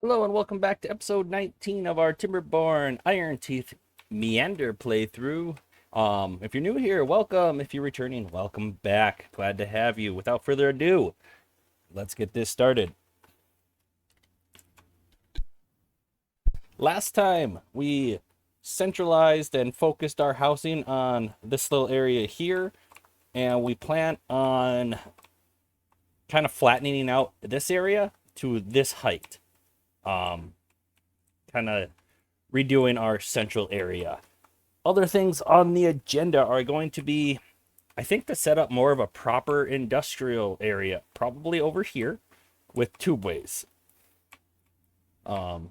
Hello and welcome back to episode 19 of our Timberborn Ironteeth Meander playthrough. If you're new here, welcome. If you're returning, welcome back. Glad to have you. Without further ado, let's get this started. Last time we centralized and focused our housing on this little area here, and we plan on kind of flattening out this area to this height. Kind of redoing our central area. Other things on the agenda are going to be, I think, to set up more of a proper industrial area, probably over here with tubeways. Yeah.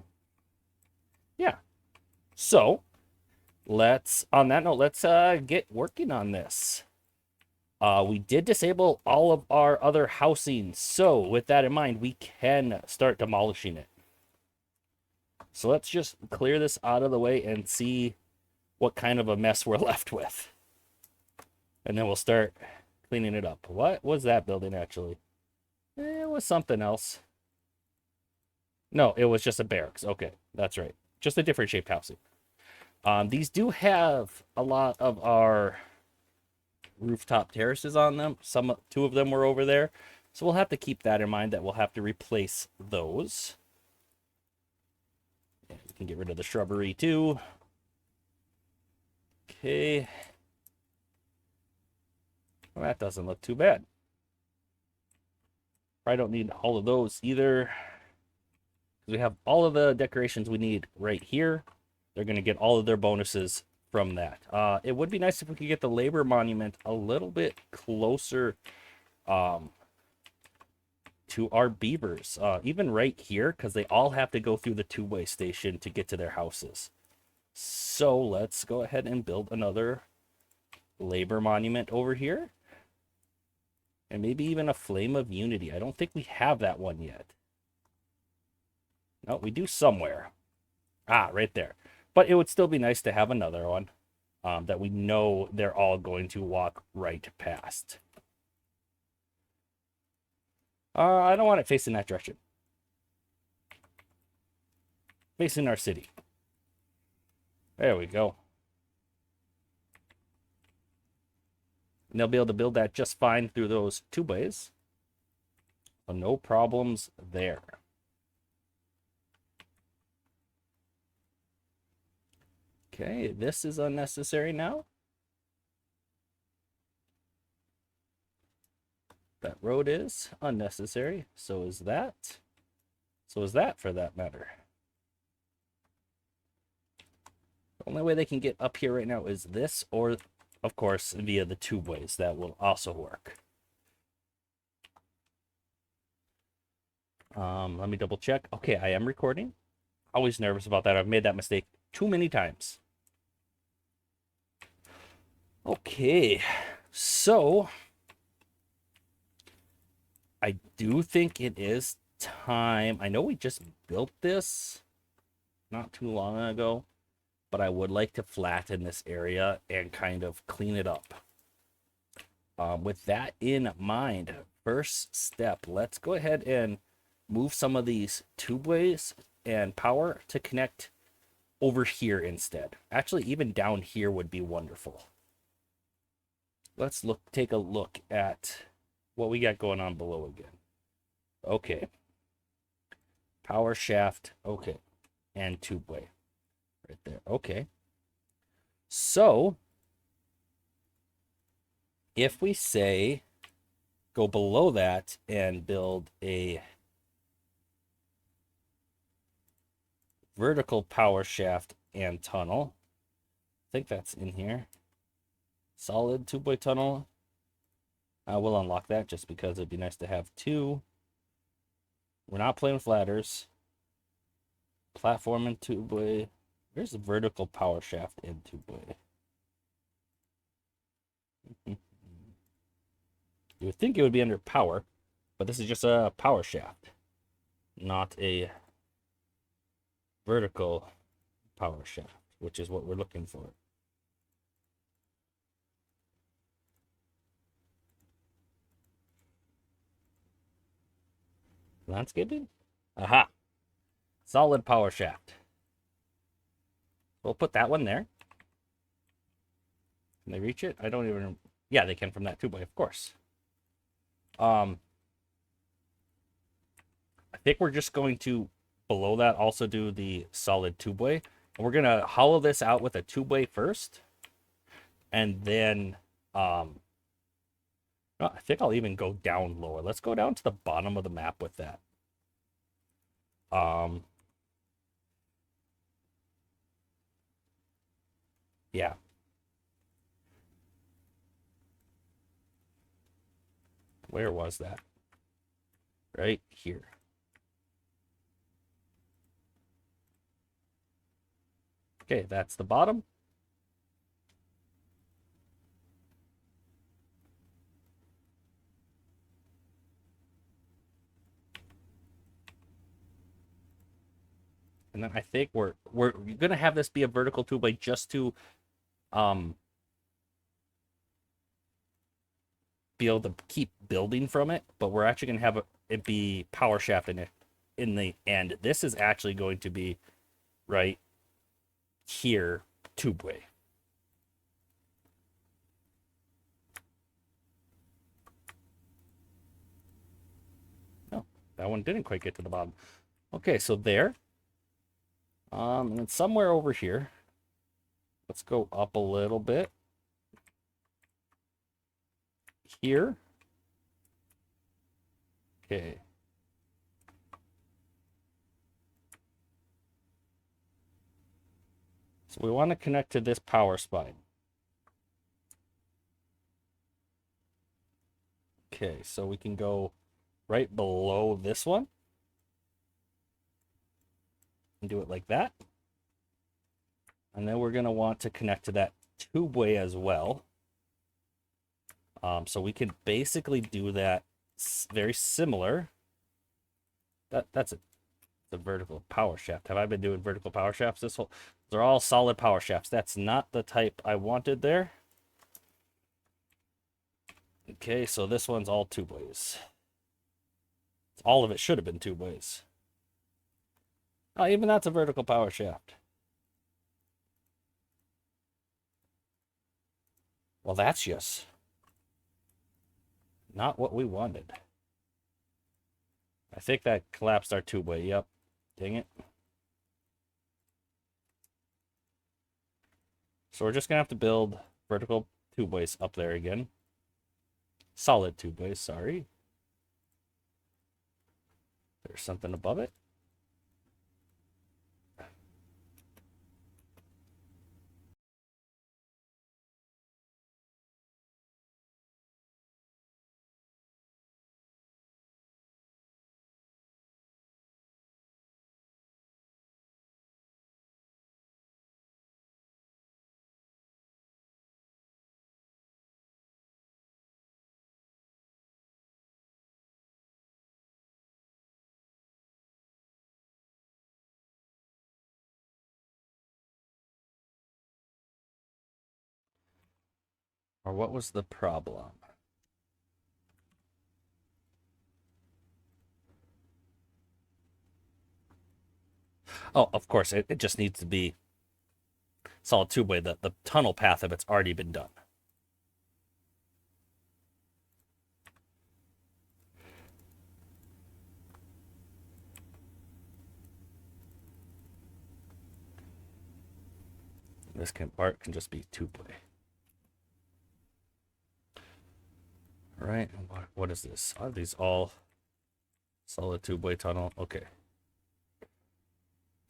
So on that note, let's get working on this. We did disable all of our other housing, so with that in mind, we can start demolishing it. So let's just clear this out of the way and see what kind of a mess we're left with. And then we'll start cleaning it up. What was that building, actually? It was something else. No, it was just a barracks. Okay, that's right. Just a different shaped housing. These do have a lot of our rooftop terraces on them. Two of them were over there. So we'll have to keep that in mind, that we'll have to replace those. And we can get rid of the shrubbery too. Okay. Well, that doesn't look too bad. I don't need all of those either, because we have all of the decorations we need right here. They're going to get all of their bonuses from that. It would be nice if we could get the labor monument a little bit closer to our beavers, even right here, because they all have to go through the two-way station to get to their houses. So let's go ahead and build another labor monument over here. And maybe even a flame of unity. I don't think we have that one yet. No, we do somewhere. Ah, right there. But it would still be nice to have another one that we know they're all going to walk right past. I don't want it facing that direction. Facing our city. There we go. And they'll be able to build that just fine through those tubeways. So no problems there. Okay, this is unnecessary now. That road is unnecessary. So is that. So is that, for that matter. The only way they can get up here right now is this, or of course via the tubeways. That will also work. Let me double check. Okay, I am recording. Always nervous about that. I've made that mistake too many times. Okay, so I do think it is time. I know we just built this not too long ago, but I would like to flatten this area and kind of clean it up. With that in mind, first step, let's go ahead and move some of these tubeways and power to connect over here instead. Actually, even down here would be wonderful. Let's take a look at what we got going on below again. Okay. Power shaft, okay. And tubeway. Right there. Okay. So if we say go below that and build a vertical power shaft and tunnel, I think that's in here. Solid tubeway tunnel. I will unlock that just because it'd be nice to have two. We're not playing with ladders. Platform and tubeway. Where's the vertical power shaft and tubeway? You would think it would be under power, but this is just a power shaft, not a vertical power shaft, which is what we're looking for. Landscaping? Aha! Solid power shaft. We'll put that one there. Can they reach it? I don't even... Yeah, they can from that 2x, of course. I think we're just going to, below that, also do the solid 2x. And we're going to hollow this out with a 2x first. And then... I think I'll even go down lower. Let's go down to the bottom of the map with that. Yeah. Where was that? Right here. Okay, that's the bottom. And then I think we're gonna have this be a vertical 2x just to be able to keep building from it, but we're actually gonna have it be power shaft in the end. This is actually going to be right here 2x. No, that one didn't quite get to the bottom. Okay, so there. And then somewhere over here, let's go up a little bit. Here. Okay. So we want to connect to this power spine. Okay, so we can go right below this one. And do it like that. And then we're going to want to connect to that 2x as well. So we can basically do that very similar. That's the vertical power shaft. Have I been doing vertical power shafts this whole... They're all solid power shafts. That's not the type I wanted there. Okay, so this one's all 2x. All of it should have been 2x. Oh, even that's a vertical power shaft. Well, that's just not what we wanted. I think that collapsed our 2x. Yep. Dang it. So we're just going to have to build vertical 2x up there again. Solid 2x, sorry. There's something above it. Or what was the problem? Oh, of course, it just needs to be solid 2x. The tunnel path of it's already been done. This part can just be 2x. All right, what is this? Are these all solid 2x tunnel? Okay.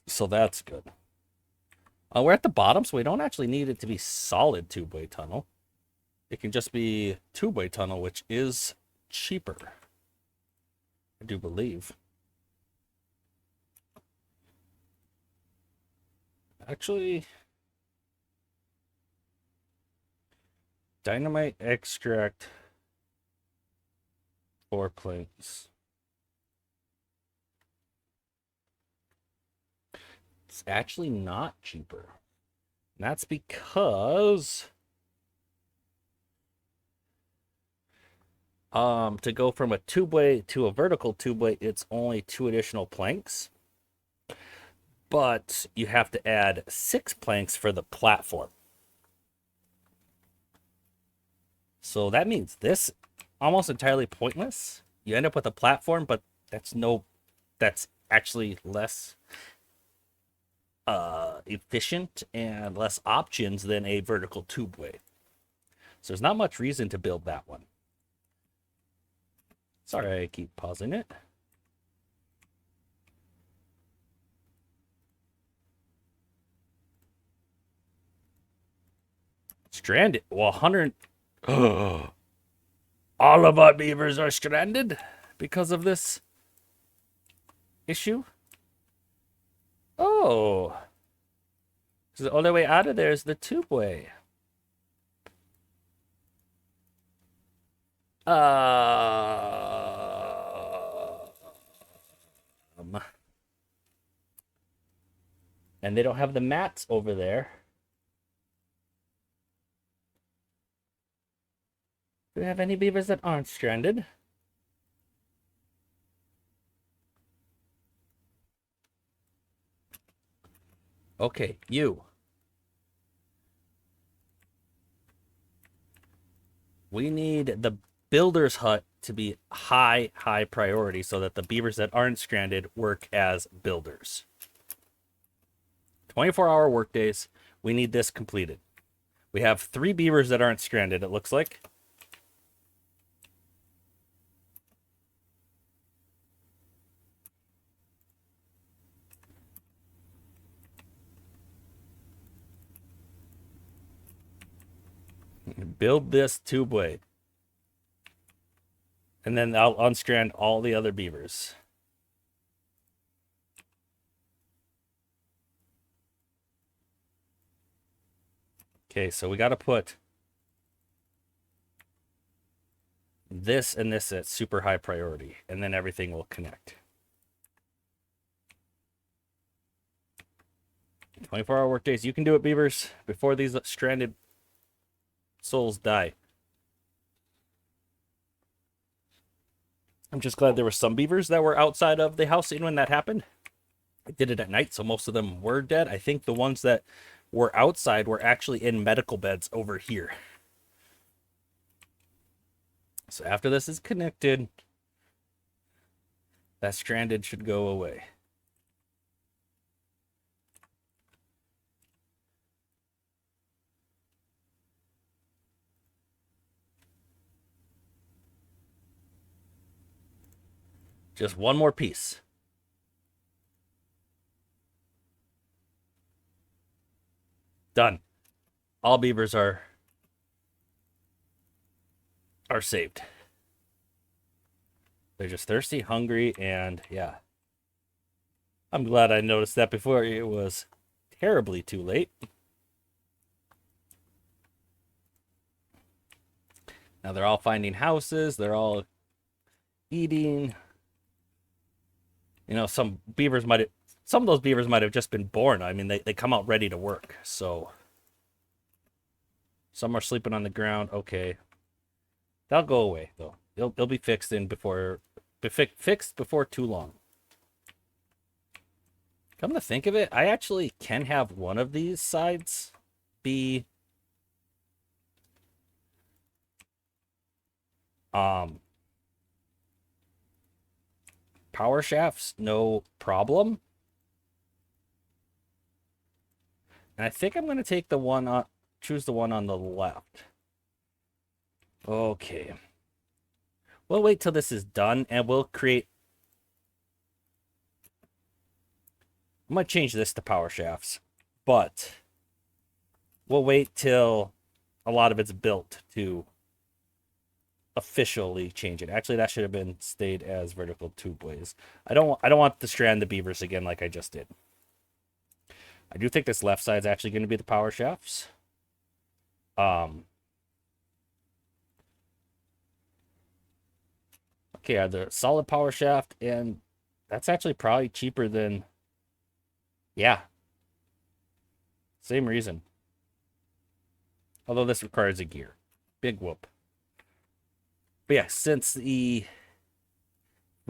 So that's good. We're at the bottom, so we don't actually need it to be solid 2x tunnel. It can just be 2x tunnel, which is cheaper. I do believe. Actually, dynamite extract 4 planks. It's actually not cheaper. And that's because to go from a 2x to a vertical 2x, it's only 2 additional planks. but you have to add 6 planks for the platform. So that means this almost entirely pointless. You end up with a platform, but that's actually less efficient and less options than a vertical tubeway. So there's not much reason to build that one. Sorry, I keep pausing it. Stranded. Well, 100. All of our beavers are stranded because of this issue. Oh. So the only way out of there is the tubeway. And they don't have the mats over there. Do we have any beavers that aren't stranded? Okay, you. We need the builder's hut to be high priority so that the beavers that aren't stranded work as builders. 24-hour workdays. We need this completed. We have 3 beavers that aren't stranded, it looks like. Build this tubeway. And then I'll unstrand all the other beavers. Okay, so we got to put this and this at super high priority, and then everything will connect. 24-hour workdays. You can do it, beavers, before these stranded souls die. I'm just glad there were some beavers that were outside of the housing when that happened. I did it at night, so most of them were dead. I think the ones that were outside were actually in medical beds over here. So after this is connected, that stranded should go away. Just one more piece. Done. All beavers are saved. They're just thirsty, hungry, and yeah. I'm glad I noticed that before it was terribly too late. Now they're all finding houses. They're all eating. You know, some of those beavers might have just been born. I mean, they come out ready to work. So some are sleeping on the ground. Okay. They'll go away though. They'll be fixed before too long. Come to think of it, I actually can have one of these sides be power shafts, no problem. And I think I'm going to take the one on, choose the one on the left. Okay. We'll wait till this is done and we'll create. I might change this to power shafts, but we'll wait till a lot of it's built to officially change it. Actually, that should have been stayed as vertical tubeways. I don't want to strand the beavers again like I just did. I do think this left side is actually going to be the power shafts. Okay, the solid power shaft, and that's actually probably cheaper than, yeah, same reason. Although this requires a gear. Big whoop. But yeah, since we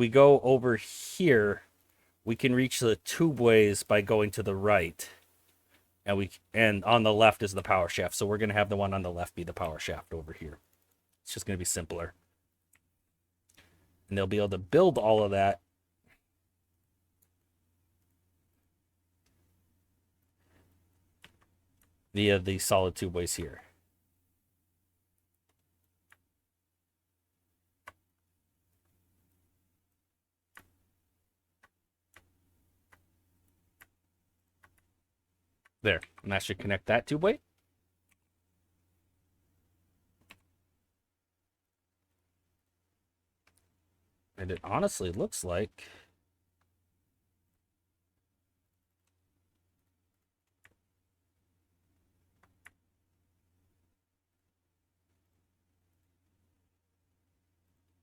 go over here, we can reach the tubeways by going to the right. And on the left is the power shaft. So we're going to have the one on the left be the power shaft over here. It's just going to be simpler. And they'll be able to build all of that via the solid tubeways here. There, and that should connect that tubeway. And it honestly looks like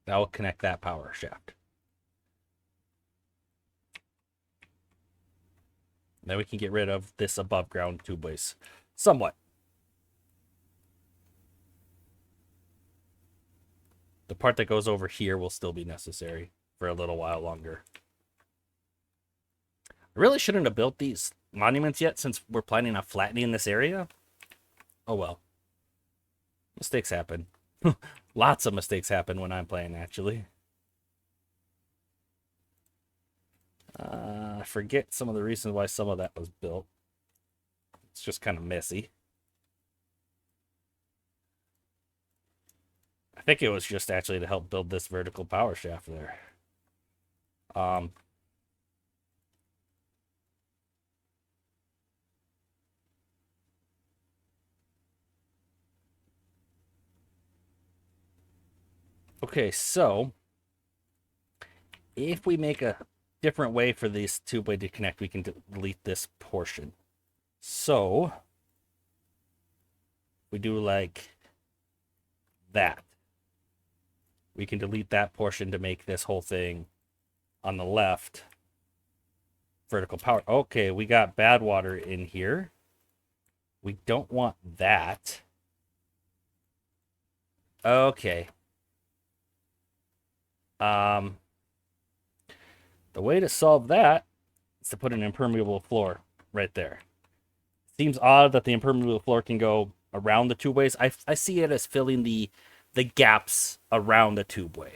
that will connect that power shaft. Then we can get rid of this above ground tubeways somewhat. The part that goes over here will still be necessary for a little while longer. I really shouldn't have built these monuments yet since we're planning on flattening this area. Oh well. Mistakes happen. Lots of mistakes happen when I'm playing, actually. I forget some of the reasons why some of that was built. It's just kind of messy. I think it was just actually to help build this vertical power shaft there. Okay, so if we make a different way for these tubeway to connect, we can delete this portion. So we do like that. We can delete that portion to make this whole thing on the left vertical power. Okay, we got bad water in here. We don't want that. Okay. The way to solve that is to put an impermeable floor right there. Seems odd that the impermeable floor can go around the tubeways. I see it as filling the gaps around the tubeway.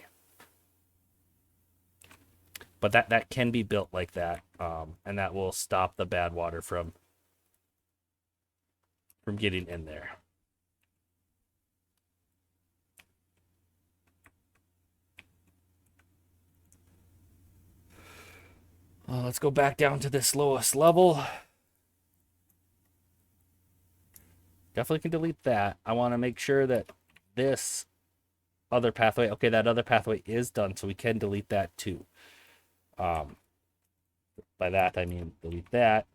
But that can be built like that, and that will stop the bad water from getting in there. Let's go back down to this lowest level. Definitely can delete that. I want to make sure that this other pathway, okay, that other pathway is done, so we can delete that too. By that, I mean delete that,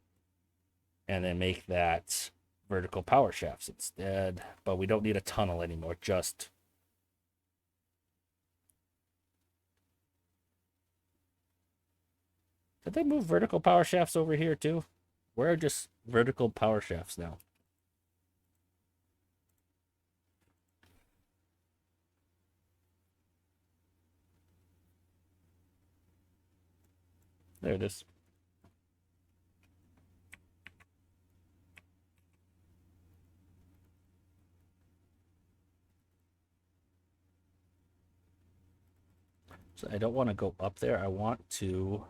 and then make that vertical power shafts instead. But we don't need a tunnel anymore, just... Did they move vertical power shafts over here too? Where are just vertical power shafts now? There it is. So I don't want to go up there. I want to...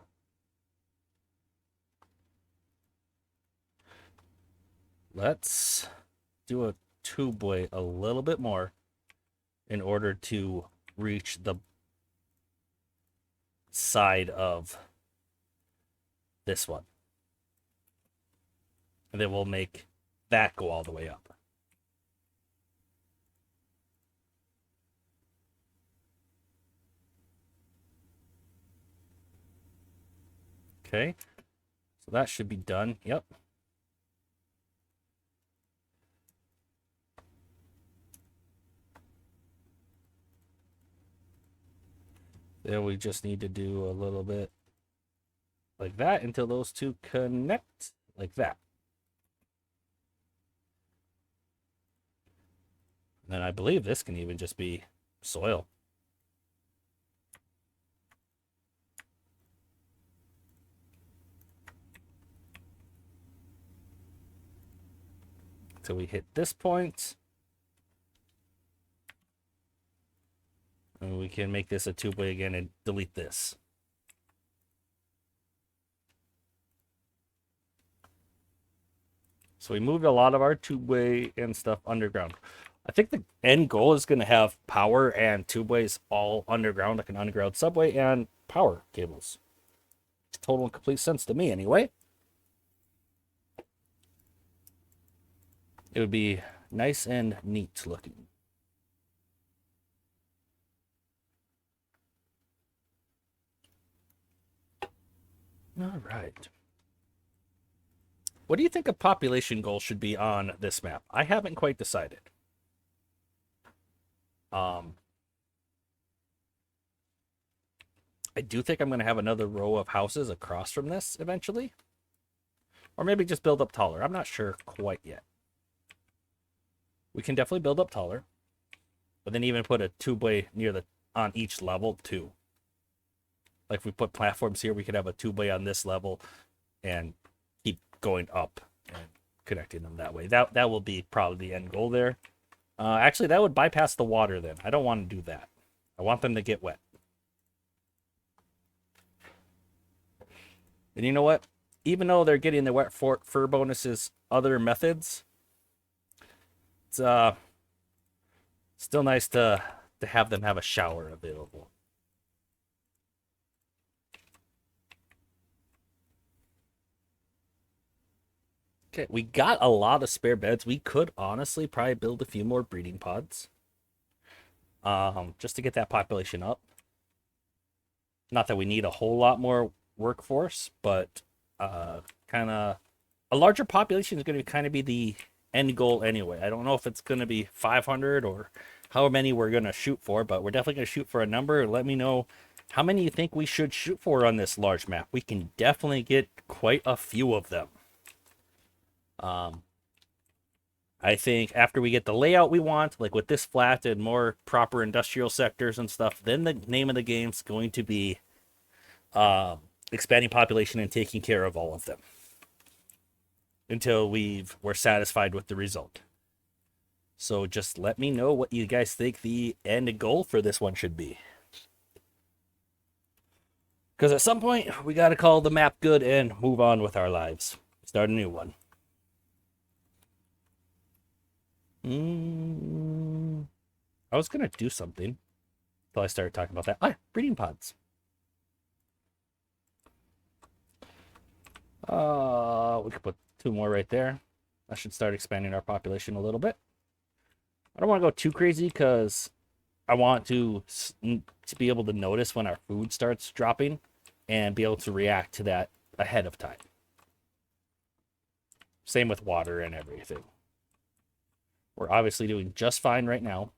Let's do a tubeway a little bit more in order to reach the side of this one. And then we'll make that go all the way up. Okay, so that should be done. Yep. Then we just need to do a little bit like that until those two connect like that. And then I believe this can even just be soil. till we hit this point. And we can make this a two-way again and delete this. So we moved a lot of our two-way and stuff underground. I think the end goal is going to have power and two-ways all underground, like an underground subway and power cables. Total and complete sense to me, anyway. It would be nice and neat looking. All right. What do you think a population goal should be on this map? I haven't quite decided. I do think I'm going to have another row of houses across from this eventually. Or maybe just build up taller. I'm not sure quite yet. We can definitely build up taller. But then even put a two-way on each level too. Like if we put platforms here, we could have a two-way on this level and keep going up and connecting them that way. That will be probably the end goal there. Actually, that would bypass the water then. I don't want to do that. I want them to get wet. And you know what? Even though they're getting the wet fur bonuses other methods, it's still nice to have them have a shower available. Okay, we got a lot of spare beds. We could honestly probably build a few more breeding pods. Just to get that population up. Not that we need a whole lot more workforce, but kind of a larger population is going to kind of be the end goal anyway. I don't know if it's going to be 500 or how many we're going to shoot for, but we're definitely going to shoot for a number. Let me know how many you think we should shoot for on this large map. We can definitely get quite a few of them. I think after we get the layout we want, like with this flat and more proper industrial sectors and stuff, then the name of the game's going to be expanding population and taking care of all of them until we're satisfied with the result. So just let me know what you guys think the end goal for this one should be. Because at some point, we got to call the map good and move on with our lives. Start a new one. I was going to do something until I started talking about that. Breeding pods. We could put 2 more right there. That should start expanding our population a little bit. I don't want to go too crazy because I want to be able to notice when our food starts dropping and be able to react to that ahead of time. Same with water and everything. We're obviously doing just fine right now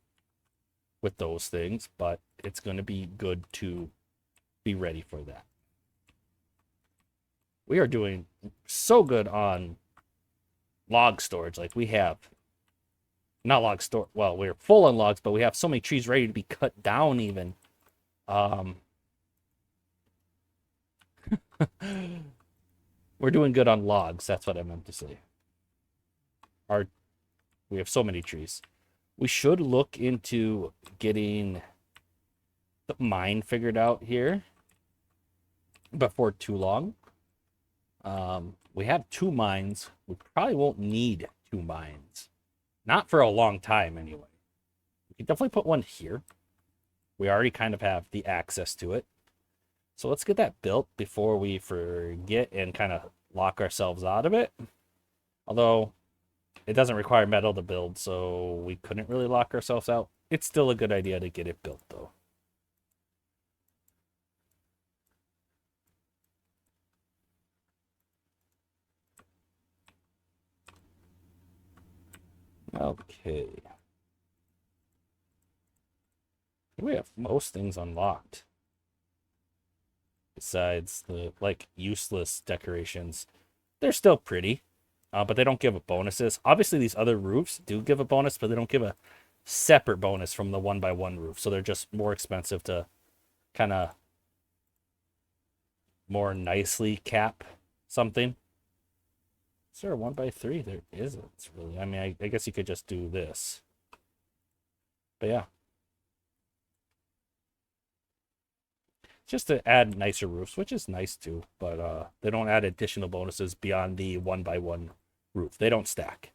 with those things, but it's going to be good to be ready for that. We are doing so good on log storage. Like we have, not log store. Well, we're full on logs, but we have so many trees ready to be cut down even. We're doing good on logs. That's what I meant to say. We have so many trees. We should look into getting the mine figured out here before too long. We have 2 mines. We probably won't need 2 mines. Not for a long time, anyway. We can definitely put one here. We already kind of have the access to it. So let's get that built before we forget and kind of lock ourselves out of it. Although it doesn't require metal to build, so we couldn't really lock ourselves out. It's still a good idea to get it built, though. Okay. We have most things unlocked. Besides the, useless decorations. They're still pretty, but they don't give bonuses. Obviously, these other roofs do give a bonus, but they don't give a separate bonus from the 1x1 roof. So they're just more expensive to kind of more nicely cap something. Is there a 1x3? There isn't really. I mean, I guess you could just do this. But yeah. Just to add nicer roofs, which is nice too. But they don't add additional bonuses beyond the 1x1 roof. They don't stack.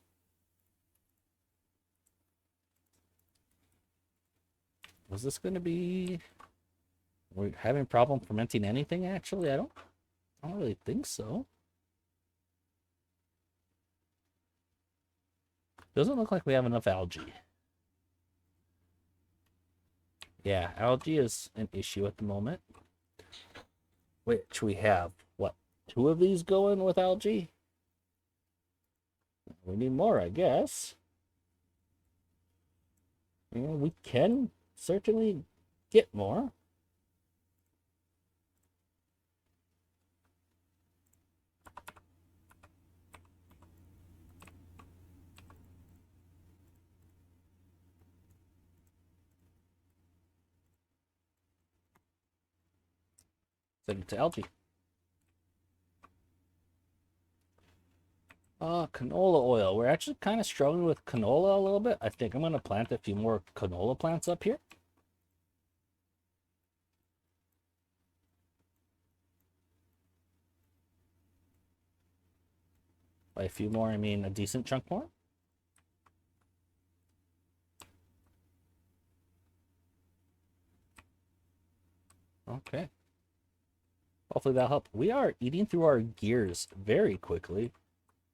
Was this going to be... We're having a problem fermenting anything, actually? I don't really think so. Doesn't look like we have enough algae. Yeah, algae is an issue at the moment. Which we have, what, 2 of these going with algae? We need more, I guess. Yeah, we can certainly get more. Send it to algae. Canola oil. We're actually kind of struggling with canola a little bit. I think I'm going to plant a few more canola plants up here. By a few more, I mean a decent chunk more. Okay. Hopefully that'll help. We are eating through our gears very quickly.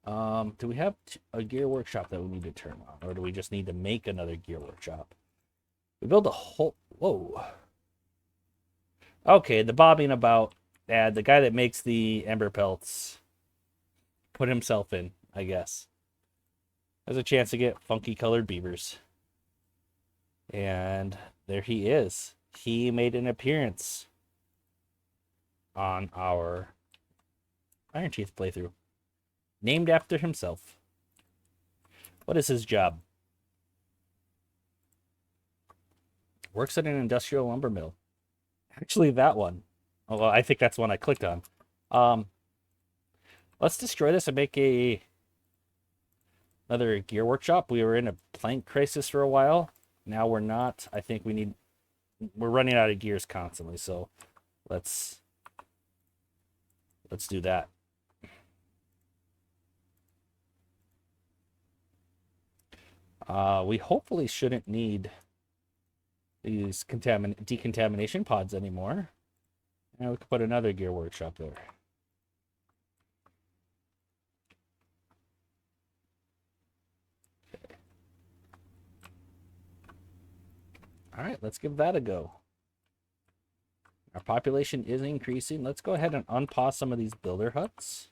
Do we have a gear workshop that we need to turn on? Or do we just need to make another gear workshop? We build a whole... Whoa. Okay, the bobbing about. The guy that makes the ember pelts put himself in, I guess. There's a chance to get funky colored beavers. And there he is. He made an appearance on our Ironteeth playthrough. Named after himself. What is his job? Works at an industrial lumber mill. Actually, that one. Oh, well, I think that's one I clicked on. Let's destroy this and make another gear workshop. We were in a plank crisis for a while. Now we're not. I think we're running out of gears constantly, so let's do that. We hopefully shouldn't need these decontamination pods anymore. And we could put another gear workshop there. Okay. All right, let's give that a go. Our population is increasing. Let's go ahead and unpause some of these builder huts.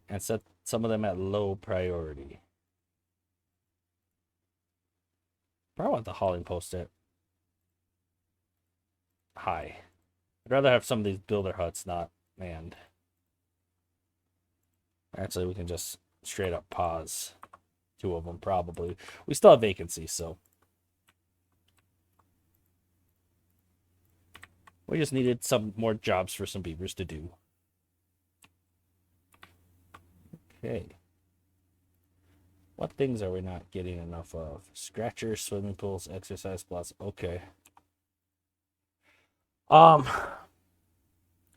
And set some of them at low priority. Probably want the hauling post at high. I'd rather have some of these builder huts not manned. Actually, we can just straight up pause 2 of them probably. We still have vacancies, so. We just needed some more jobs for some beavers to do. Okay. What things are we not getting enough of? Scratchers, swimming pools, exercise plus. Okay. I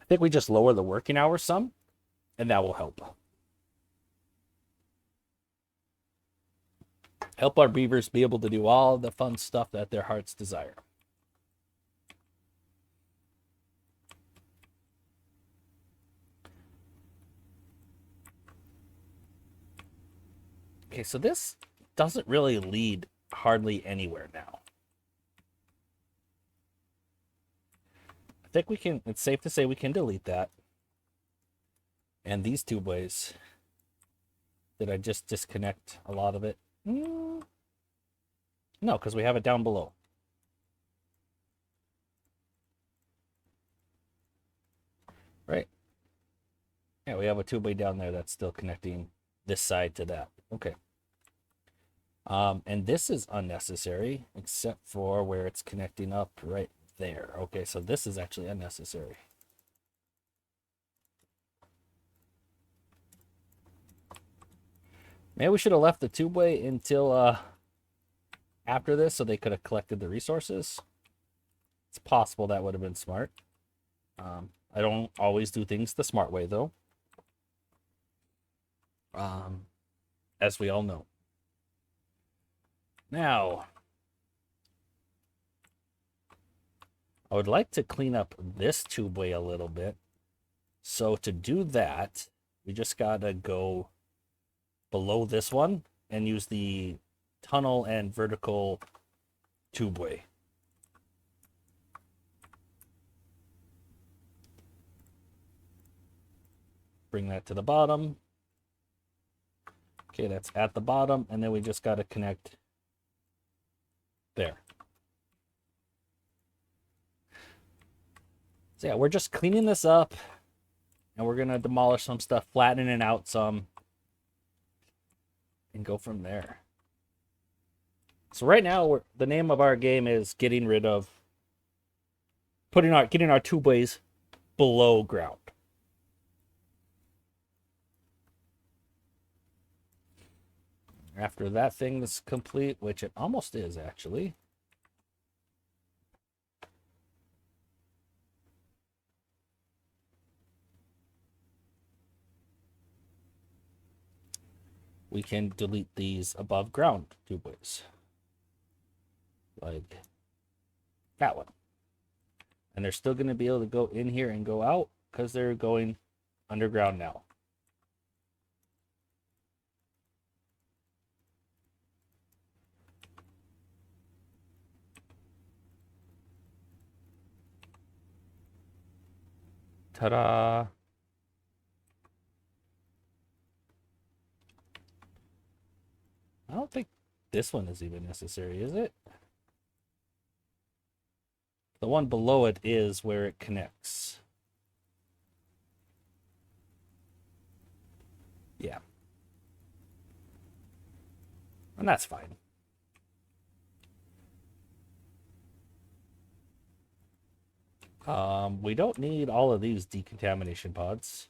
think we just lower the working hours some, and that will help. Help our beavers be able to do all the fun stuff that their hearts desire. Okay, so this doesn't really lead hardly anywhere now. I think we can, it's safe to say we can delete that. And these 2 ways. Did I just disconnect a lot of it? No, because we have it down below. Right. Yeah, we have a 2-way down there that's still connecting this side to that. Okay. And this is unnecessary, except for where it's connecting up right there. Okay, so this is actually unnecessary. Maybe we should have left the tubeway until after this so they could have collected the resources. It's possible that would have been smart. I don't always do things the smart way, though. As we all know. Now, I would like to clean up this tubeway a little bit. So to do that, we just gotta go below this one and use the tunnel and vertical tubeway. Bring that to the bottom. Okay, that's at the bottom, and then we just got to connect there. So yeah, we're just cleaning this up, and we're going to demolish some stuff, flatten it out some, and go from there. So right now, the name of our game is getting rid of, getting our tubeways below ground. After that thing is complete, which it almost is actually. We can delete these above ground tubeways. Like that one. And they're still going to be able to go in here and go out because they're going underground now. Ta-da! I don't think this one is even necessary, is it? The one below it is where it connects. Yeah. And that's fine. We don't need all of these decontamination pods.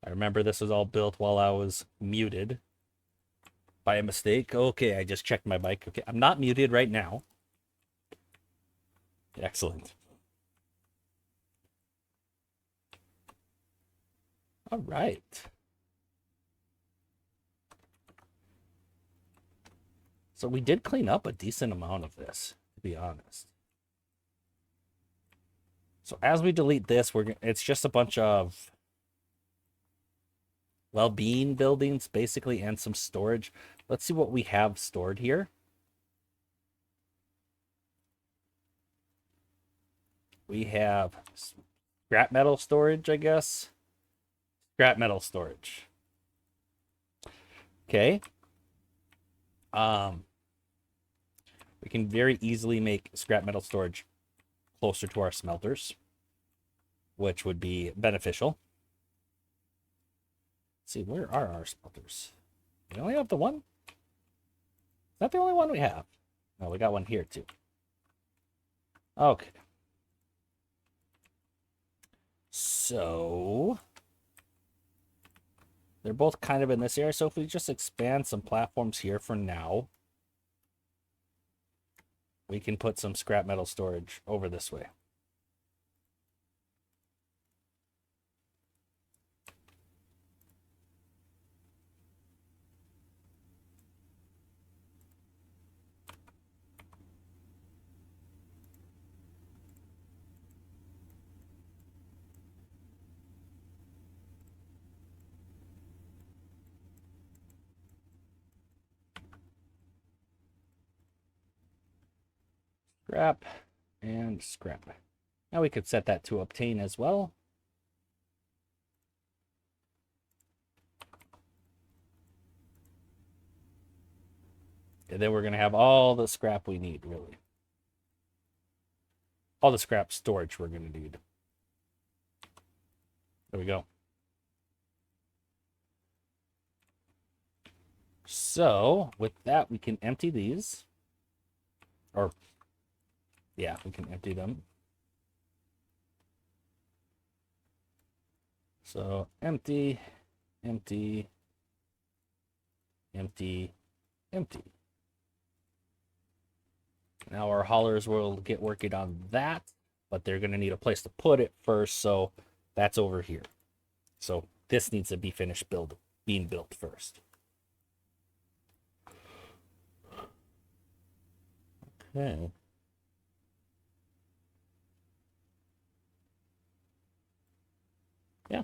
I remember this was all built while I was muted by a mistake. Okay, I just checked my mic. Okay, I'm not muted right now. Excellent. All right. So we did clean up a decent amount of this, to be honest. So as we delete this, it's just a bunch of well-being buildings, basically, and some storage. Let's see what we have stored here. We have scrap metal storage, I guess. Scrap metal storage. Okay. We can very easily make scrap metal storage closer to our smelters, which would be beneficial. Let's see, where are our smelters? We only have the one? Is that the only one we have? No, we got one here too. Okay. So they're both kind of in this area. So if we just expand some platforms here for now, we can put some scrap metal storage over this way. Scrap and scrap. Now we could set that to obtain as well. And then we're going to have all the scrap we need, really. All the scrap storage we're going to need. There we go. So with that, we can empty these. Or, yeah, we can empty them. So empty, empty, empty, empty. Now our haulers will get working on that, but they're going to need a place to put it first, so that's over here. So this needs to be finished being built first. Okay. Yeah.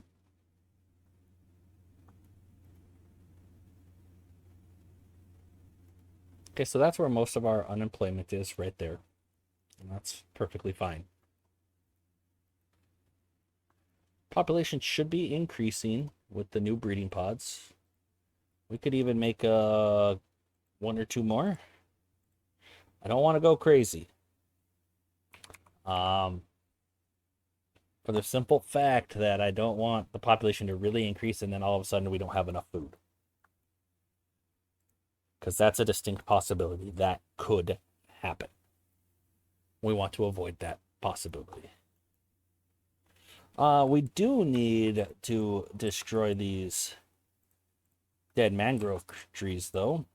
Okay, so that's where most of our unemployment is, right there. And that's perfectly fine. Population should be increasing with the new breeding pods. We could even make one or two more. I don't want to go crazy. For the simple fact that I don't want the population to really increase and then all of a sudden we don't have enough food. Because that's a distinct possibility that could happen. We want to avoid that possibility. We do need to destroy these dead mangrove trees, though.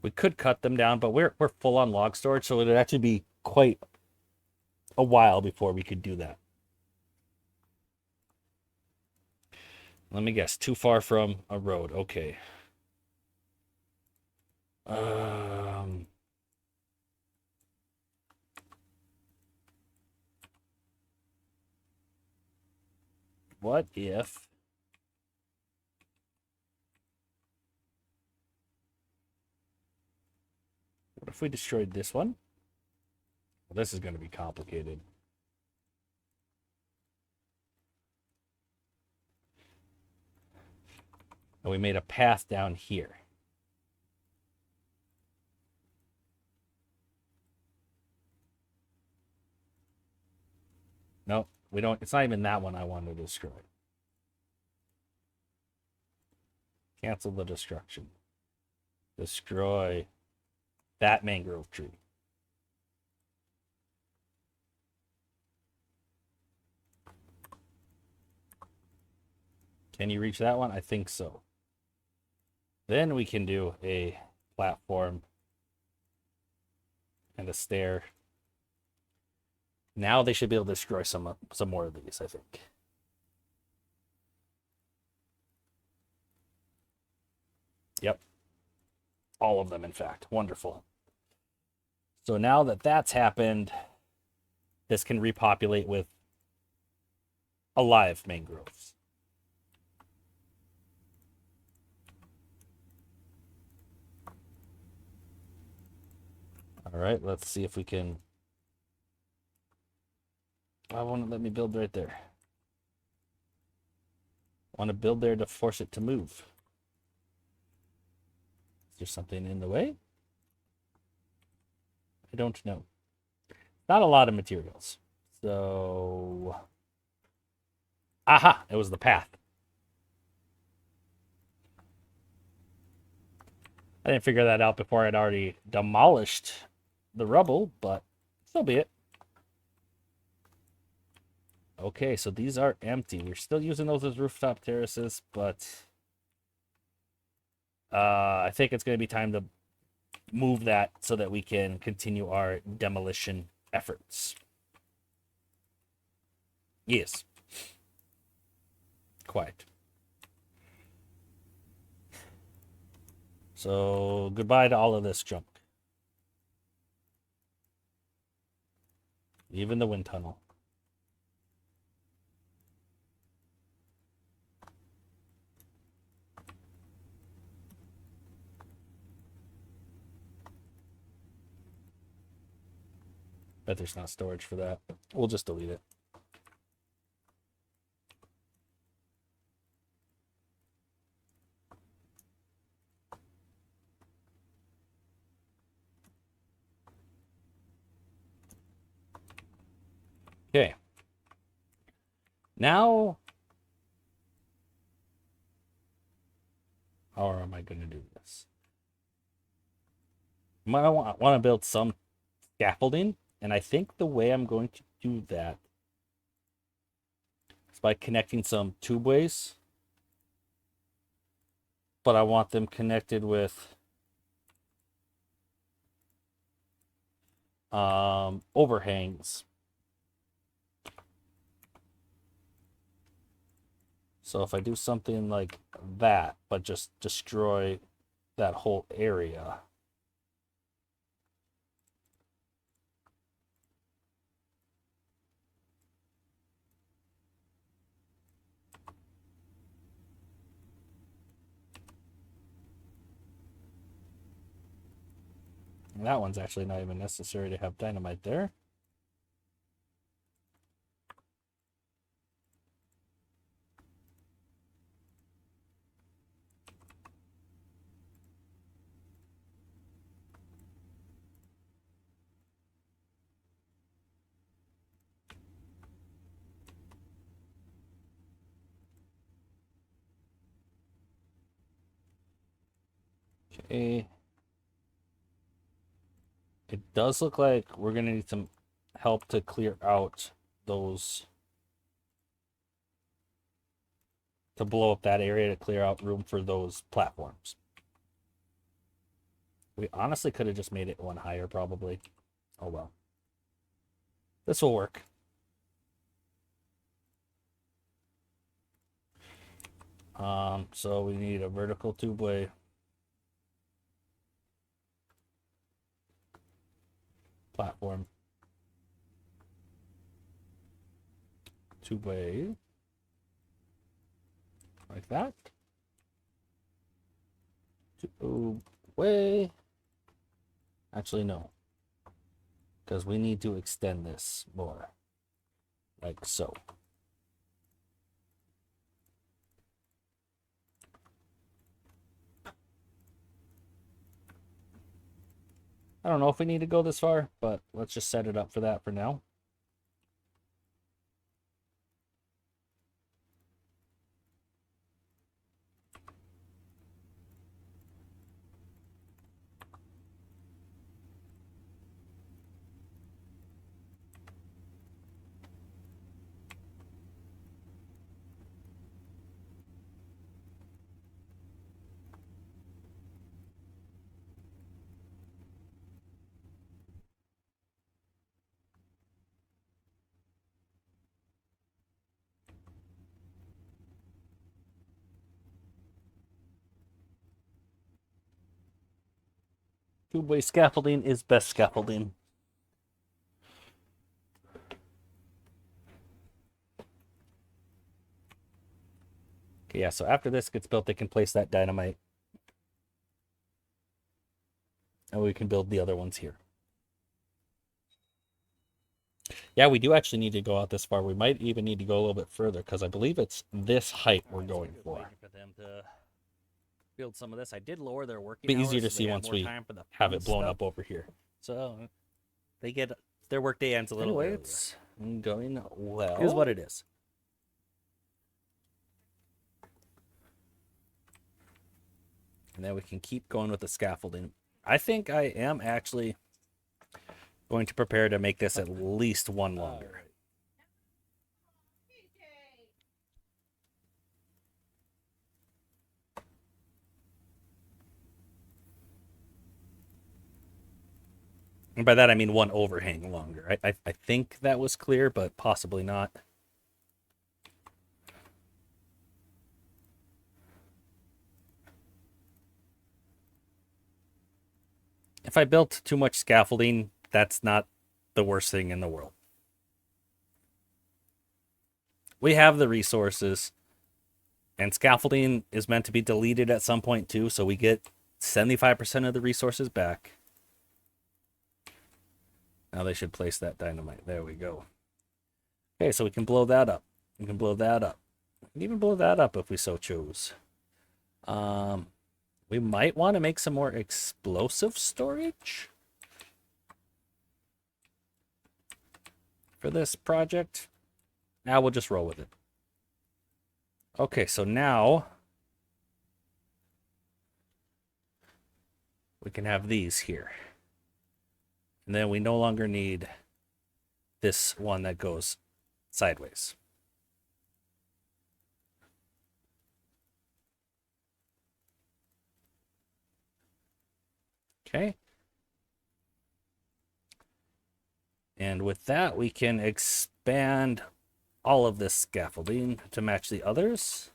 We could cut them down, but we're full on log storage, so it'd actually be quite a while before we could do that. Let me guess, too far from a road. Okay. What if we destroyed this one? Well, this is going to be complicated. And we made a path down here. No, we don't. It's not even that one I want to destroy. Cancel the destruction. Destroy that mangrove tree. Can you reach that one? I think so. Then we can do a platform and a stair. Now they should be able to destroy some more of these, I think. Yep. All of them, in fact. Wonderful. So now that that's happened, this can repopulate with alive mangroves. All right, let's see if we can. I won't let me build right there. I want to build there to force it to move. Is there something in the way? I don't know. Not a lot of materials. So, aha, it was the path. I didn't figure that out before I'd already demolished the rubble, but so be it. Okay, so these are empty. We're still using those as rooftop terraces, but I think it's going to be time to move that so that we can continue our demolition efforts. Yes. Quiet. So goodbye to all of this junk. Even the wind tunnel. Bet there's not storage for that. We'll just delete it. Okay. Now, how am I going to do this? I want to build some scaffolding. And I think the way I'm going to do that is by connecting some tubeways. But I want them connected with overhangs. So if I do something like that, but just destroy that whole area. And that one's actually not even necessary to have dynamite there. Okay. It does look like we're going to need some help to clear out those, to blow up that area to clear out room for those platforms. We honestly could have just made it one higher, probably. Oh well. This will work. So we need a vertical tubeway. Platform. Tubeway. Like that. Tubeway. Actually, no. Because we need to extend this more. Like so. I don't know if we need to go this far, but let's just set it up for that for now. Tubeway scaffolding is best scaffolding. Okay, yeah, so after this gets built, they can place that dynamite. And we can build the other ones here. Yeah, we do actually need to go out this far. We might even need to go a little bit further because I believe it's this height we're going for. For them to build some of this. I did lower their working Be hours. easier to So see once we have it blown up over here. So they get their workday ends a little anyway, earlier. it's going well. Here's what it is. And then we can keep going with the scaffolding. I think I am actually going to prepare to make this at least one longer. And by that, I mean one overhang longer. I think that was clear, but possibly not. If I built too much scaffolding, that's not the worst thing in the world. We have the resources, and scaffolding is meant to be deleted at some point too, so we get 75% of the resources back. Now they should place that dynamite. There we go. Okay, so we can blow that up. We can blow that up. We can even blow that up if we so choose. We might want to make some more explosive storage for this project. Now we'll just roll with it. Okay, so now we can have these here. And then we no longer need this one that goes sideways. Okay. And with that, we can expand all of this scaffolding to match the others.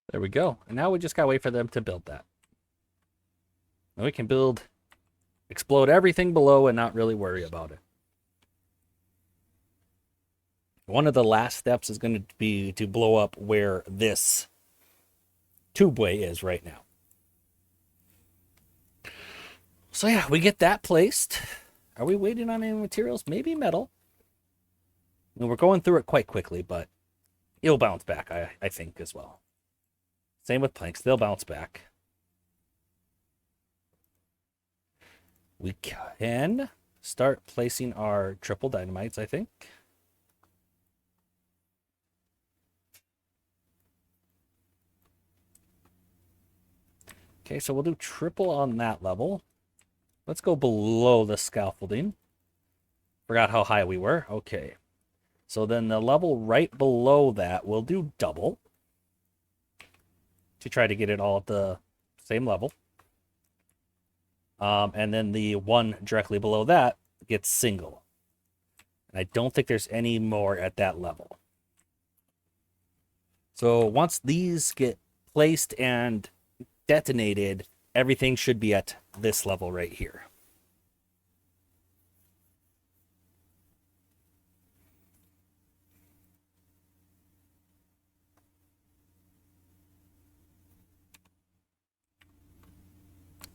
There we go. And now we just gotta wait for them to build that. And we can explode everything below and not really worry about it. One of the last steps is going to be to blow up where this tubeway is right now. So yeah, we get that placed. Are we waiting on any materials? Maybe metal. I mean, we're going through it quite quickly, but it'll bounce back, I think, as well. Same with planks. They'll bounce back. We can start placing our triple dynamites, I think. Okay, so we'll do triple on that level. Let's go below the scaffolding. Forgot how high we were. Okay. So then the level right below that, we'll do double to try to get it all at the same level. And then the one directly below that gets single. And I don't think there's any more at that level. So once these get placed and detonated, everything should be at this level right here.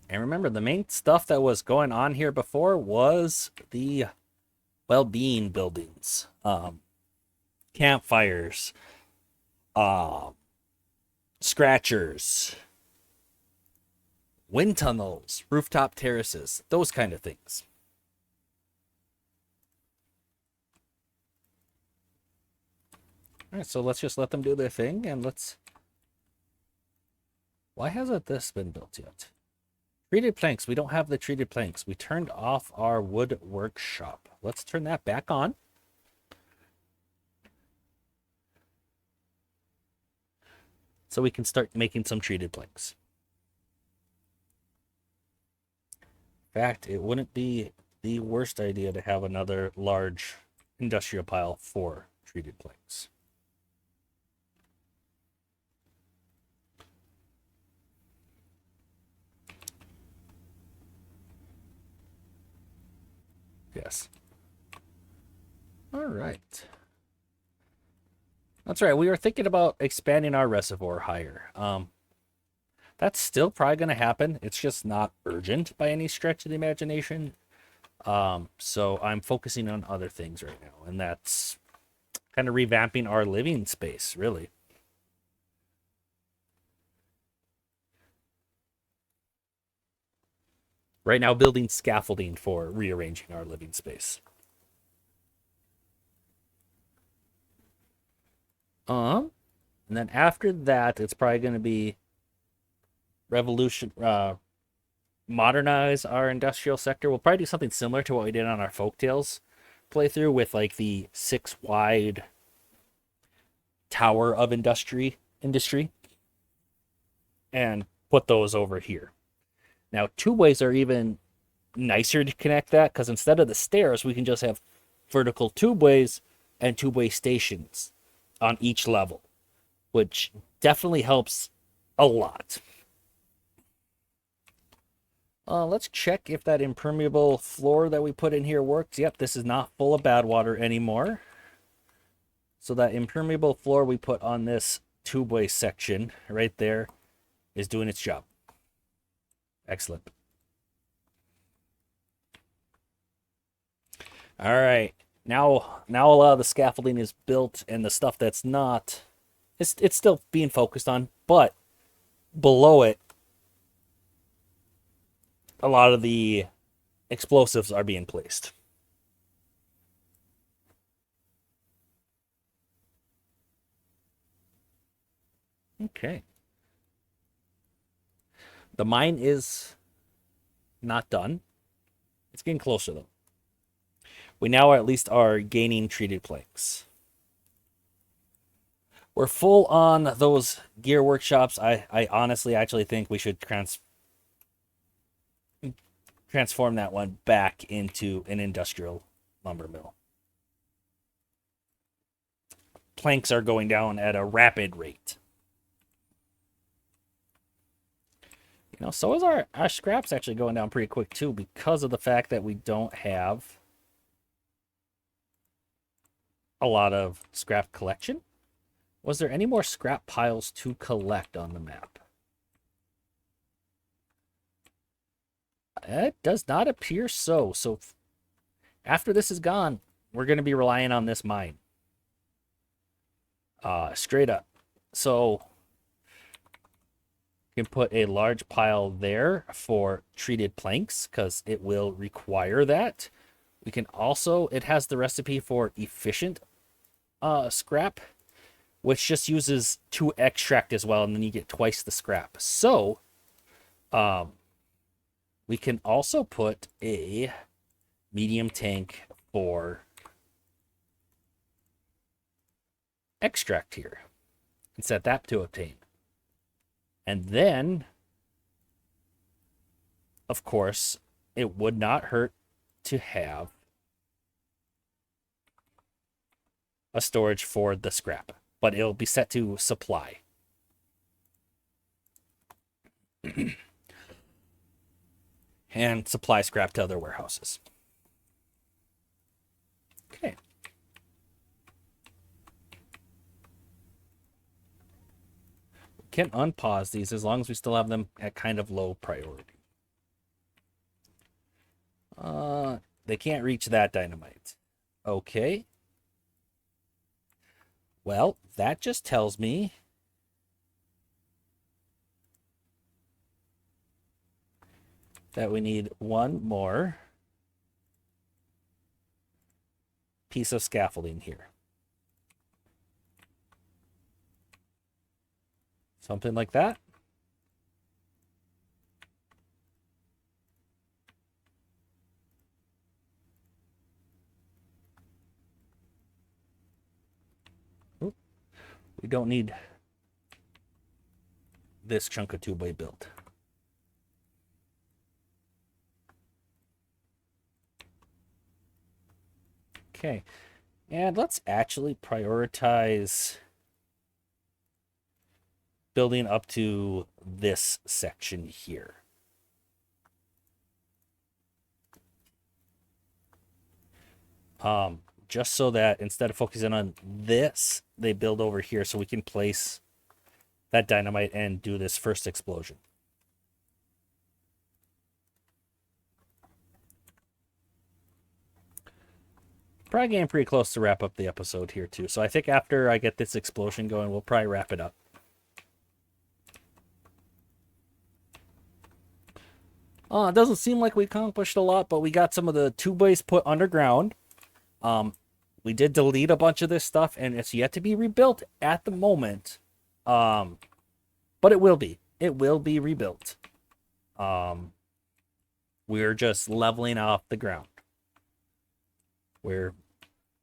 And remember, the main stuff that was going on here before was the well-being buildings, campfires, scratchers, wind tunnels, rooftop terraces, those kind of things. All right, so let's just let them do their thing, and let's... Why hasn't this been built yet? Treated planks. We don't have the treated planks. We turned off our wood workshop. Let's turn that back on. So we can start making some treated planks. In fact, it wouldn't be the worst idea to have another large industrial pile for treated planks. Yes. All right. That's right. We were thinking about expanding our reservoir higher. That's still probably going to happen. It's just not urgent by any stretch of the imagination. So I'm focusing on other things right now, and that's kind of revamping our living space, really. Right now, building scaffolding for rearranging our living space. And then after that, it's probably going to be modernize our industrial sector. We'll probably do something similar to what we did on our Folktales playthrough with like the 6 wide tower of industry and put those over here. Now, 2-ways are even nicer to connect that because instead of the stairs, we can just have vertical 2-ways and 2-way stations on each level, which definitely helps a lot. Let's check if that impermeable floor that we put in here works. Yep, this is not full of bad water anymore. So that impermeable floor we put on this 2-way section right there is doing its job. Excellent. All right. Now a lot of the scaffolding is built, and the stuff that's not, it's still being focused on, but below it, a lot of the explosives are being placed. Okay. The mine is not done. It's getting closer though. We now at least are gaining treated planks. We're full on those gear workshops. I honestly actually think we should transform that one back into an industrial lumber mill. Planks are going down at a rapid rate. You know, so is our scraps actually going down pretty quick too, because of the fact that we don't have a lot of scrap collection. Was there any more scrap piles to collect on the map? It does not appear so. So after this is gone, we're going to be relying on this mine. Straight up. So you can put a large pile there for treated planks because it will require that. We can also, it has the recipe for efficient scrap, which just uses 2 extract as well, and then you get twice the scrap. So we can also put a medium tank for extract here and set that to obtain. And then, of course, it would not hurt to have a storage for the scrap, but it'll be set to supply. And supply scrap to other warehouses. Okay. We can unpause these as long as we still have them at kind of low priority. They can't reach that dynamite. Okay. Well, that just tells me that we need one more piece of scaffolding here. Something like that. Oop. We don't need this chunk of 2x built. Okay, and let's actually prioritize building up to this section here. Just so that instead of focusing on this, they build over here so we can place that dynamite and do this first explosion. Probably getting pretty close to wrap up the episode here too. So I think after I get this explosion going, we'll probably wrap it up. It doesn't seem like we accomplished a lot, but we got some of the 2x put underground. We did delete a bunch of this stuff, and it's yet to be rebuilt at the moment. But it will be. It will be rebuilt. We're just leveling off the ground. We're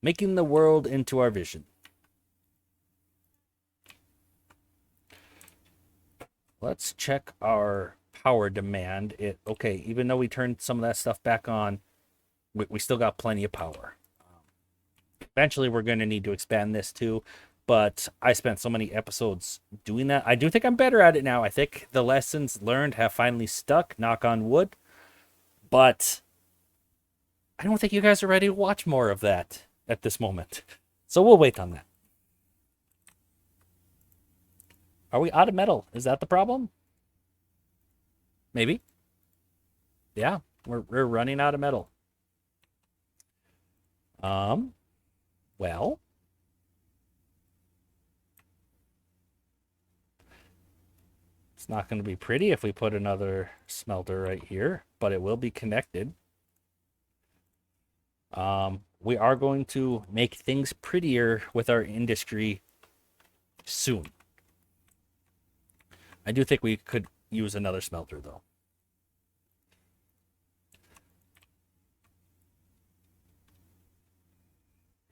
making the world into our vision. Let's check our power demand. Okay, even though we turned some of that stuff back on, we still got plenty of power. Eventually, we're going to need to expand this too, but I spent so many episodes doing that. I do think I'm better at it now. I think the lessons learned have finally stuck, knock on wood, but I don't think you guys are ready to watch more of that at this moment. So we'll wait on that. Are we out of metal? Is that the problem? Maybe. Yeah, we're running out of metal. Well, it's not going to be pretty if we put another smelter right here, but it will be connected. We are going to make things prettier with our industry soon. I do think we could use another smelter, though.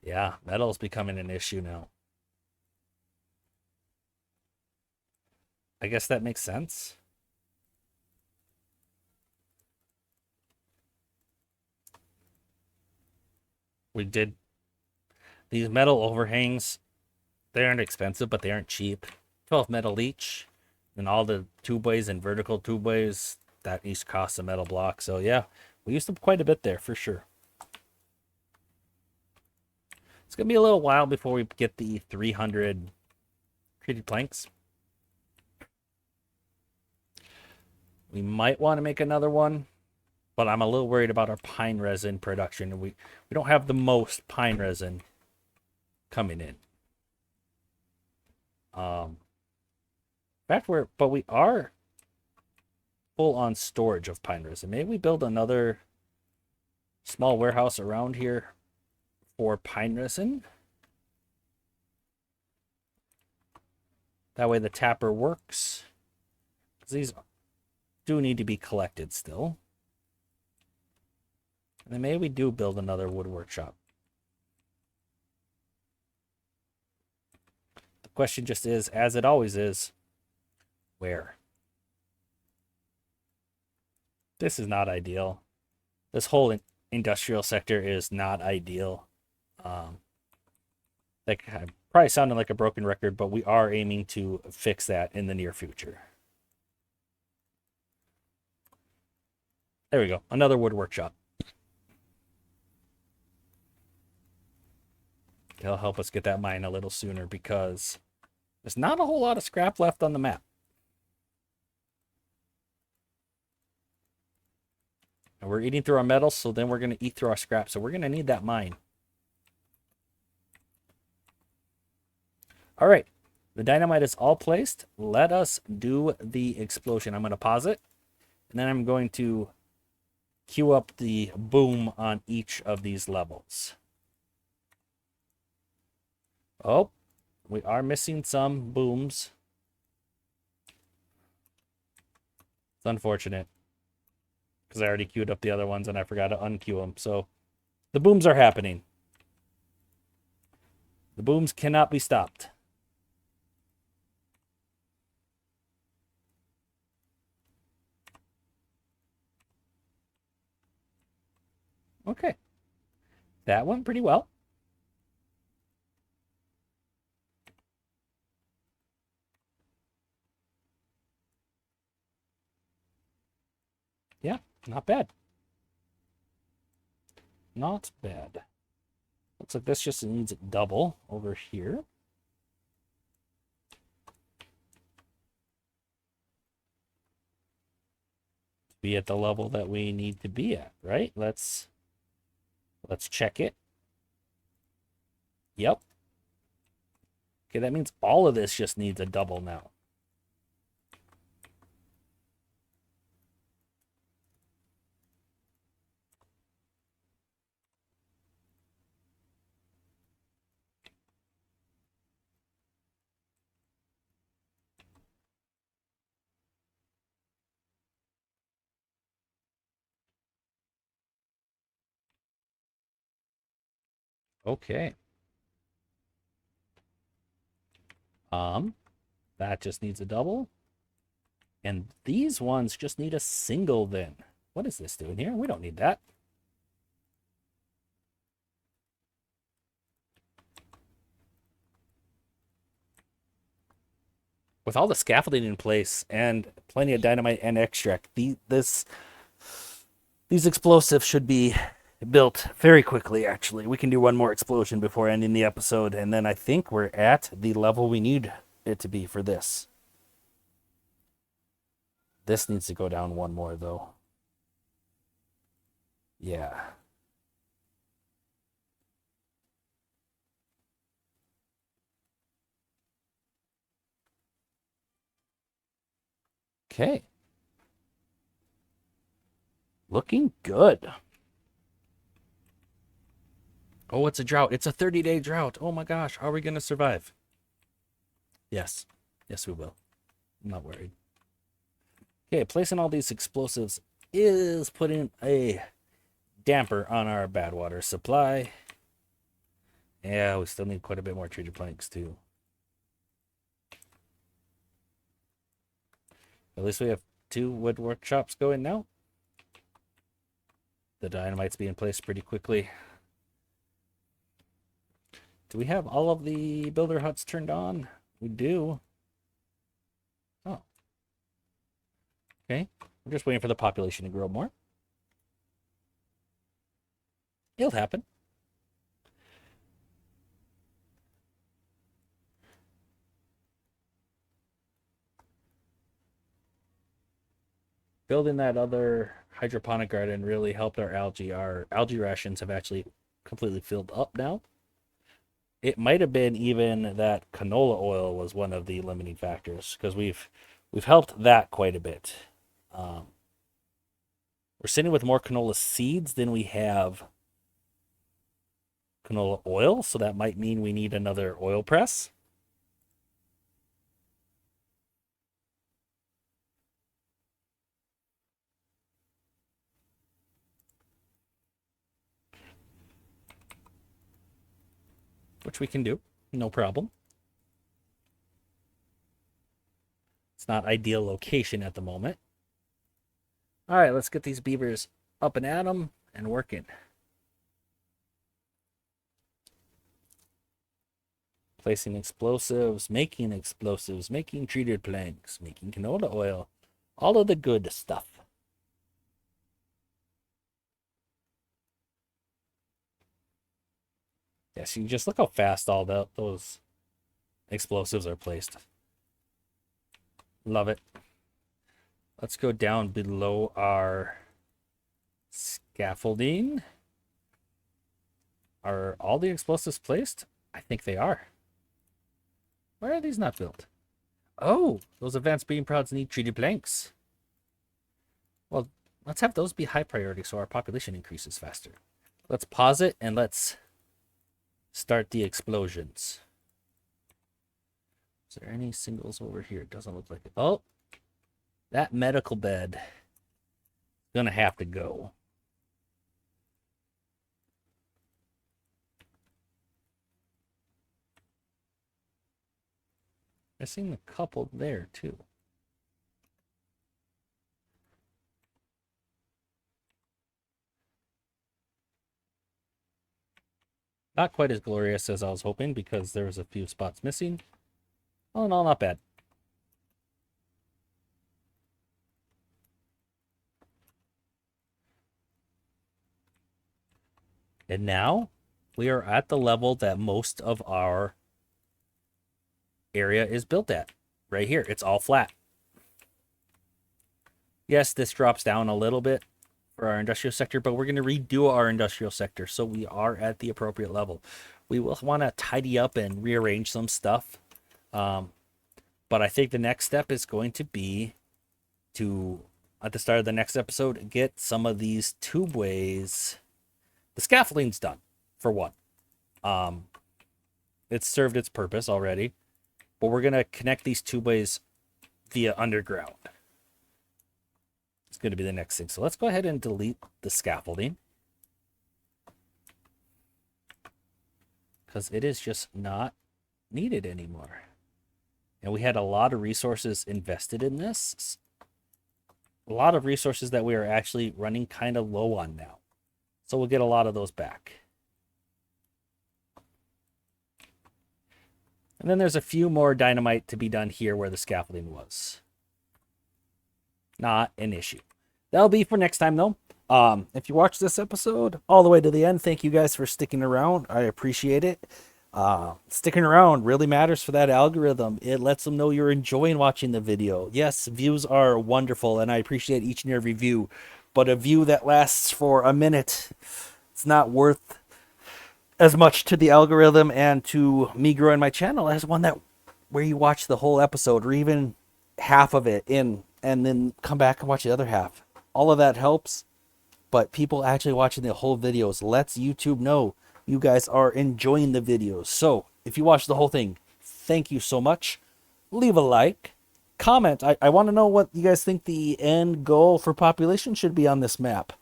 Yeah, metal's becoming an issue now. I guess that makes sense. We did these metal overhangs. They aren't expensive, but they aren't cheap. 12 metal each. And all the tubeways and vertical tubeways, that each costs a metal block. So yeah, we used them quite a bit there for sure. It's going to be a little while before we get the 300 treated planks. We might want to make another one, but I'm a little worried about our pine resin production. We don't have the most pine resin coming in. In fact, we are full on storage of pine resin. Maybe we build another small warehouse around here for pine resin. That way the tapper works. These do need to be collected still. And then maybe we do build another wood workshop. The question just is, as it always is, where? This is not ideal. This whole industrial sector is not ideal. Like, I'm probably sounding like a broken record, but we are aiming to fix that in the near future. There we go. Another wood workshop. It'll help us get that mine a little sooner because there's not a whole lot of scrap left on the map. And we're eating through our metals, so then we're going to eat through our scrap. So we're going to need that mine. All right. The dynamite is all placed. Let us do the explosion. I'm going to pause it. And then I'm going to cue up the boom on each of these levels. Oh, we are missing some booms. It's unfortunate because I already queued up the other ones and I forgot to unqueue them. So the booms are happening. The booms cannot be stopped. Okay. That went pretty well. Yeah, not bad. Not bad. Looks like this just needs double over here. Be at the level that we need to be at, right? Let's check it. Yep. Okay, that means all of this just needs a double now. Okay. That just needs a double. And these ones just need a single then. What is this doing here? We don't need that. With all the scaffolding in place and plenty of dynamite and extract, these explosives should be built very quickly, actually. We can do one more explosion before ending the episode, and then I think we're at the level we need it to be for this. This needs to go down one more, though. Yeah. Okay. Looking good. Oh, it's a drought. It's a 30-day drought. Oh my gosh. Are we going to survive? Yes. Yes, we will. I'm not worried. Okay, placing all these explosives is putting a damper on our bad water supply. Yeah, we still need quite a bit more treated planks too. At least we have 2 wood workshops going now. The dynamite's being placed pretty quickly. Do we have all of the builder huts turned on? We do. Oh. Okay. We're just waiting for the population to grow more. It'll happen. Building that other hydroponic garden really helped our algae. Our algae rations have actually completely filled up now. It might have been even that canola oil was one of the limiting factors, because we've helped that quite a bit. We're sitting with more canola seeds than we have canola oil, so that might mean we need another oil press. Which we can do, no problem. It's not ideal location at the moment. All right, let's get these beavers up and at them and working. Placing explosives, making treated planks, making canola oil, all of the good stuff. Yes, you just look how fast all those explosives are placed. Love it. Let's go down below our scaffolding. Are all the explosives placed? I think they are. Why are these not built? Oh, those advanced beam prods need treated planks. Well, let's have those be high priority so our population increases faster. Let's pause it and let's start the explosions. Is there any singles over here? It doesn't look like it. Oh, that medical bed is gonna have to go. I've seen a couple there too. Not quite as glorious as I was hoping because there was a few spots missing. All in all, not bad. And now we are at the level that most of our area is built at. Right here, it's all flat. Yes, this drops down a little bit for our industrial sector, but we're going to redo our industrial sector, so we are at the appropriate level. We will want to tidy up and rearrange some stuff, but I think the next step is going to be to, at the start of the next episode, get some of these tubeways. The scaffolding's done, for one. It's served its purpose already, but we're going to connect these tubeways via underground. It's going to be the next thing. So let's go ahead and delete the scaffolding, because it is just not needed anymore. And we had a lot of resources invested in this. A lot of resources that we are actually running kind of low on now. So we'll get a lot of those back. And then there's a few more dynamite to be done here where the scaffolding was. Not an issue. That'll be for next time, though. If you watched this episode all the way to the end, thank you guys for sticking around. I appreciate it. Sticking around really matters for that algorithm. It lets them know you're enjoying watching the video. Yes, views are wonderful, and I appreciate each and every view. But a view that lasts for a minute, it's not worth as much to the algorithm and to me growing my channel as one that where you watch the whole episode or even half of it in and then come back and watch the other half. All of that helps, but people actually watching the whole videos lets YouTube know you guys are enjoying the videos. So if you watch the whole thing, thank you so much. Leave a like, comment. I want to know what you guys think the end goal for population should be on this map.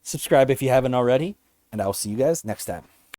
Subscribe if you haven't already, and I will see you guys next time.